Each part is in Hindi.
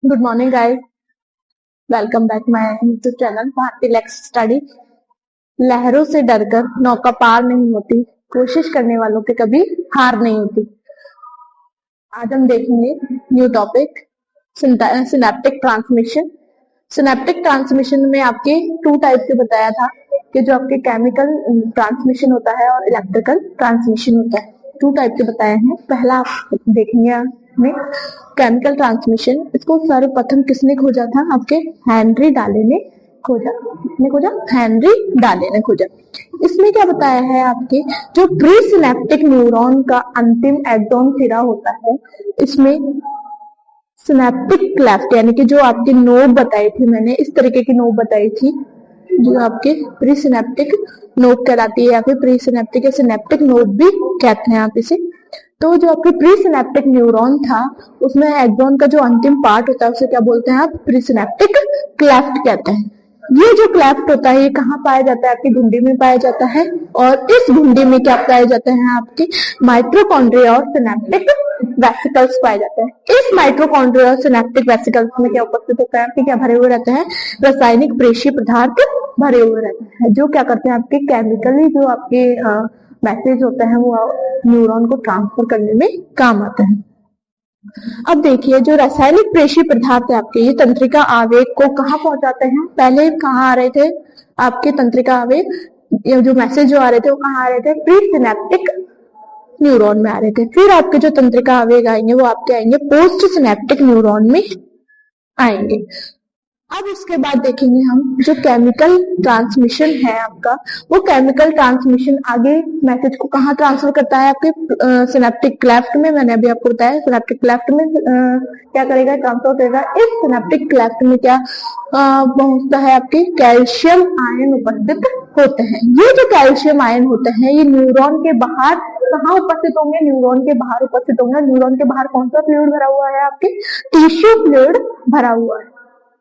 Good morning guys. Welcome back my YouTube channel Bharti Lex Study. लहरों से डरकर नौका पार नहीं होती, कोशिश करने वालों के कभी हार नहीं होती। आज हम देखेंगे new topic, synaptic transmission. Synaptic transmission में आपके टू टाइप के बताया था कि जो आपके केमिकल ट्रांसमिशन होता है और इलेक्ट्रिकल ट्रांसमिशन होता है। टू टाइप के बताए हैं। पहला आप देखेंगे में केमिकल ट्रांसमिशन। इसको सर्वप्रथम किसने खोजा था? आपके हेनरी डाले ने खोजा। किसने खोजा? हेनरी डाले ने खोजा। इसमें क्या बताया है? आपके जो प्री सिनेप्टिक न्यूरॉन का अंतिम एक्सॉन सिरा होता है, इसमें सिनेप्टिक क्लेफ्ट यानी कि जो आपकी नोब बताई थी मैंने, इस तरीके की नोब बताई थी जो आपके प्री सिनेप्टिक नोब कहलाती है या फिर प्री सिनेप्टिक या सिनेप्टिक नोब भी कहते हैं आप इसे। तो जो आपके प्री सिनेप्टिक न्यूरॉन था उसमें एक्सॉन का जो अंतिम पार्ट होता है उसे क्या बोलते हैं आप? प्री सिनेप्टिक क्लेफ्ट कहते हैं। ये जो क्लेफ्ट होता है ये कहाँ पाया जाता है? आपकी घुंडी में पाया जाता है। और इस घुंडी में क्या पाए जाते हैं? आपके माइटोकॉन्ड्रिया और सिनेप्टिक वेसिकल्स पाए जाते हैं। इस माइटोकॉन्ड्रिया और सिनेप्टिक वेसिकल्स में क्या उपस्थित होता है? आपके क्या भरे हुए रहते हैं? रासायनिक प्रेषी पदार्थ भरे हुए रहते हैं, जो क्या करते हैं? आपके केमिकली जो आपके मैसेज होते हैं वो न्यूरॉन को ट्रांसफर करने में काम आते हैं। अब देखिए, जो रासायनिक प्रेषी पदार्थ है आपके, ये तंत्रिका आवेग को कहाँ पहुंचाते हैं? पहले कहाँ आ रहे थे आपके तंत्रिका आवेग? ये जो मैसेज जो आ रहे थे वो कहाँ आ रहे थे? प्री सिनेप्टिक न्यूरॉन में आ रहे थे। फिर आपके जो तंत्रिका आवेग आएंगे वो आपके आएंगे पोस्ट सिनेप्टिक न्यूरॉन में आएंगे। अब उसके बाद देखेंगे हम जो केमिकल ट्रांसमिशन है आपका, वो केमिकल ट्रांसमिशन आगे मैसेज को कहाँ ट्रांसफर करता है? आपके सिनेप्टिक क्लेफ्ट में। मैंने अभी आपको बताया सिनेप्टिक क्लेफ्ट में क्या करेगा? ट्रांसफर करेगा। इस सिनेप्टिक क्लेफ्ट में क्या पहुंचता है? आपके कैल्शियम आयन उपस्थित होते हैं। ये जो कैल्शियम आयन होते हैं ये न्यूरॉन के बाहर कहाँ उपस्थित होंगे? न्यूरॉन के बाहर उपस्थित होंगे। न्यूरॉन के बाहर कौन सा फ्लूइड भरा हुआ है? आपके टिश्यू फ्लूइड भरा हुआ है।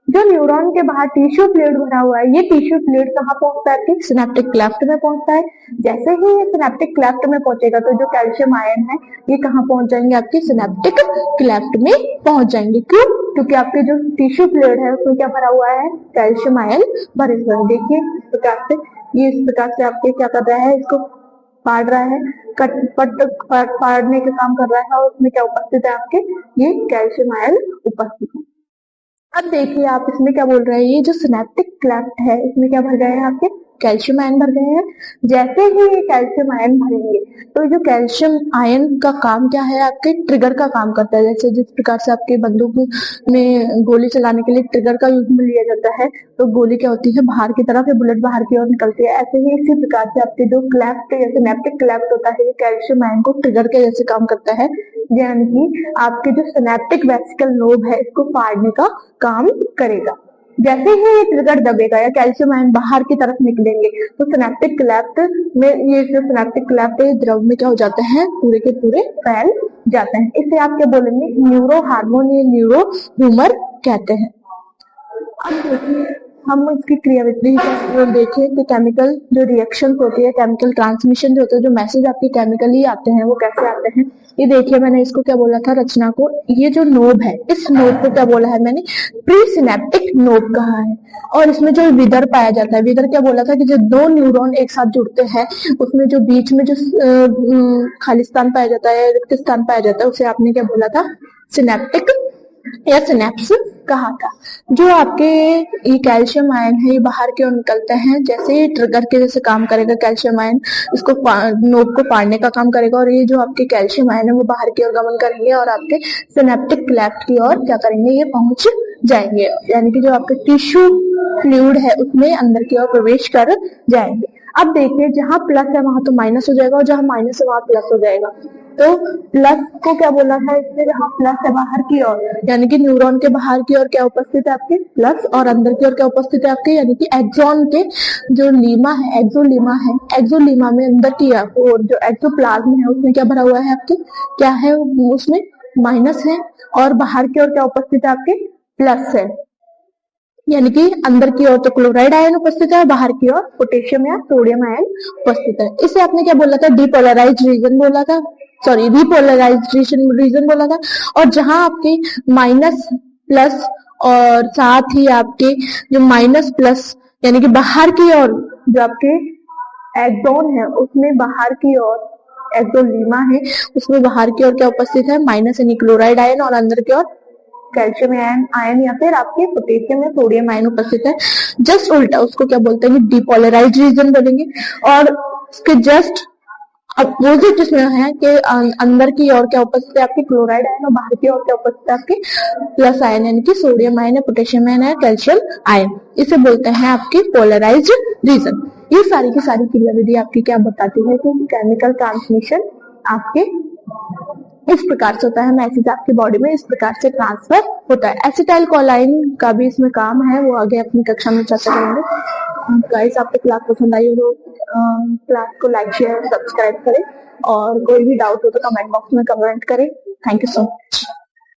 जो न्यूरॉन के बाहर टिश्यू फ्लूइड भरा हुआ है, ये टिश्यू फ्लूइड कहाँ पहुंचता है? सिनेप्टिक क्लेफ्ट में पहुंचता है। जैसे ही ये सिनेप्टिक क्लेफ्ट में पहुंचेगा तो जो कैल्शियम आयन है ये कहाँ पहुंच जाएंगे? आपके सिनेप्टिक क्लेफ्ट में पहुंच जाएंगे। क्यों? क्योंकि आपके जो टिश्यू फ्लूइड है उसमें क्या भरा हुआ है? कैल्शियम आयन भरे हुए हैं। देखिए इस प्रकार से, ये इस प्रकार से आपके क्या कर रहा है? इसको फाड़ रहा है, फाड़ने का काम कर रहा है और उसमें क्या उपस्थित है? आपके ये कैल्शियम आयन उपस्थित है। अब देखिए आप इसमें क्या बोल रहे हैं? ये जो सिनेप्टिक क्लेफ्ट है इसमें क्या भर गए हैं? आपके कैल्शियम आयन भर गए हैं। जैसे ही ये कैल्शियम आयन भरेंगे तो जो कैल्शियम आयन का काम क्या है? आपके ट्रिगर का काम करता है। जैसे जिस प्रकार से आपके बंदूक में गोली चलाने के लिए ट्रिगर का यूज में लिया जाता है, तो गोली क्या होती है? बाहर की तरफ, या बुलेट बाहर की ओर निकलती है। ऐसे ही इसी प्रकार से आपके जो क्लेफ्ट या सिनेप्टिक क्लेफ्ट होता है ये कैल्शियम आयन को ट्रिगर के जैसे काम करता है, यानी कि आपके जो सिनेप्टिक वेसिकल लोब है इसको फाड़ने का काम करेगा। जैसे ही ये ट्रिगर दबेगा या कैल्शियम आयन बाहर की तरफ निकलेंगे तो सिनेप्टिक क्लेफ्ट में, ये जो सिनेप्टिक क्लेफ्ट है द्रव में क्या हो जाते हैं? पूरे के पूरे फैल जाते हैं। इसे आप क्या बोलेंगे? न्यूरो हार्मोन या न्यूरो ह्यूमर कहते हैं। अब देखिए हम इसकी क्रियाविधि देखें कि केमिकल जो रिएक्शन होती है, केमिकल ट्रांसमिशन जो होता है, जो मैसेज आपके केमिकली आते हैं वो कैसे आते हैं? ये देखिए मैंने इसको क्या बोला था रचना को, ये जो नोब है इस नोब को क्या बोला है मैंने? प्री सिनेप्टिक नोब कहा है। और इसमें जो विदर पाया जाता है, विदर क्या बोला था कि जो दो न्यूरॉन एक साथ जुड़ते हैं उसमें जो बीच में जो खाली स्थान पाया जाता है, रिक्त स्थान पाया जाता है, उसे आपने क्या बोला था? सिनेप्टिक या सिनेप्स कहा था। जो आपके ये कैल्शियम आयन है ये बाहर की ओर निकलते हैं। जैसे ही ट्रिगर के जैसे काम करेगा कैल्शियम आयन, इसको नोब को फाड़ने का काम करेगा और ये जो आपके कैल्शियम आयन है वो बाहर की ओर गमन करेंगे और आपके सिनेप्टिक क्लेफ्ट की ओर क्या करेंगे? ये पहुंच जाएंगे, यानी कि जो आपके टिश्यू फ्लूइड है उसमें अंदर की ओर प्रवेश कर जाएंगे। अब देखिए जहां प्लस है वहां तो माइनस हो जाएगा और जहां माइनस है वहां प्लस हो जाएगा। तो प्लस को क्या बोला था इसमें? जहां प्लस है बाहर की ओर, यानी कि न्यूरॉन के बाहर की ओर क्या उपस्थित है? आपके प्लस। और अंदर की ओर क्या उपस्थित है? आपके यानी कि एक्सॉन के जो लीमा है, एक्सोलीमा है, एक्सोलीमा में अंदर की ओर जो एक्सोप्लाज्म है उसमें क्या भरा हुआ है? आपके क्या है? उसमें माइनस है। और बाहर की ओर क्या उपस्थित है? आपके प्लस है। यानी कि अंदर की ओर तो क्लोराइड आयन उपस्थित है, बाहर की ओर पोटेशियम या सोडियम आयन उपस्थित है। इसे आपने क्या बोला था? डिपोलराइज्ड रीजन बोला था, सॉरी रिपोलराइजेशन रीजन बोला था। और जहां आपके माइनस प्लस और साथ ही आपके जो माइनस प्लस यानी कि बाहर की ओर जो आपके एक्सोन है उसमें बाहर की ओर एक्सोलीमा है उसमें बाहर की ओर क्या उपस्थित है माइनस यानी क्लोराइड आयन और अंदर की ओर कैल्शियम आयन या फिर आपके पोटेशियम या सोडियम आयन उपस्थित है। जस्ट उल्टा उसको क्या बोलते हैं डिपोलराइज्ड रीजन बोलेंगे। और उसके जस्ट अपोजिट इसमें है कि अंदर की ओर क्या उपस्थित है आपकी क्लोराइड आयन और बाहर की ओर क्या उपस्थित है आपकी प्लस आयन यानी कि सोडियम आयन है पोटेशियम आयन है कैल्शियम आयन। इसे बोलते हैं आपकी पोलराइज्ड रीजन। ये सारी की सारी क्रियाविधि आपकी क्या बताती है कि केमिकल ट्रांसमिशन आपके इस प्रकार से होता है, मैसेज आपकी बॉडी में इस प्रकार से ट्रांसफर होता है। एसिटाइल कोलाइन का भी इसमें काम है, वो आगे अपनी कक्षा में चर्चा करेंगे। गाइस आपको क्लास पसंद आई हो तो क्लास को लाइक शेयर सब्सक्राइब करें और कोई भी डाउट हो तो कमेंट बॉक्स में कमेंट करें। Thank you so much.